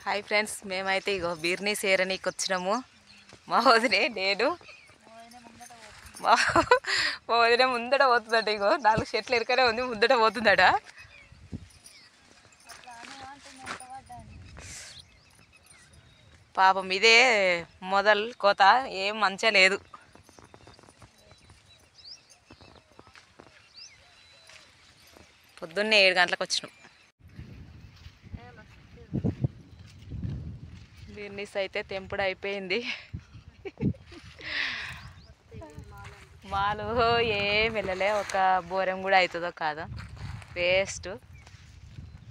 Hi friends, మేమైతే ఇగో బీర్ని సేరనీకి వచ్చినాము. మా వదినే నేను మా వదినే ముందట పోతుందట. ఇగో 4 చెట్లు ఎరకనే ఉంది, ముందట పోతుందట. పాపం ఇదే మొదలు కోత ఏం మంచిగా లేదు. పొద్దున్నే 7 గంటలకు వచ్చినాం. బీర్నీస్ అయితే తెంపుడు అయిపోయింది. మాలు ఏం వెళ్ళలే, ఒక బోరం కూడా అవుతుందో కాదో, వేస్ట్.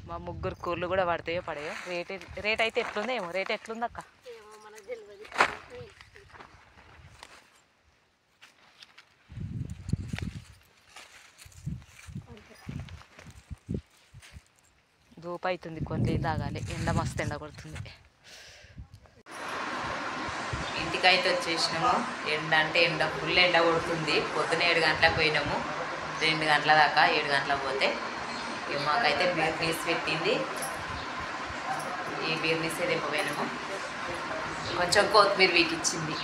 మా 3 కూర్లు కూడా పడతాయో పడాయో. రేట్ అయితే ఎట్లుందో ఏమో. రేట్ ఎట్లుంది అక్క? ధూప అవుతుంది, కొన్ని తాగాలి. ఎండ మస్తు ఎండ కొడుతుంది. ఇంటికైతే వచ్చేసినాము. ఎండ అంటే ఎండ, ఫుల్ ఎండ కొడుతుంది. పొద్దున 7 గంటలకు పోయినాము, 2 గంటల దాకా. 7 గంటలకు పోతే మాకైతే బీర్నీస్ పెట్టింది. ఈ బీర్నీసే తెంపపోయినాము. కొంచెం కొత్తిమీర వీకిచ్చింది.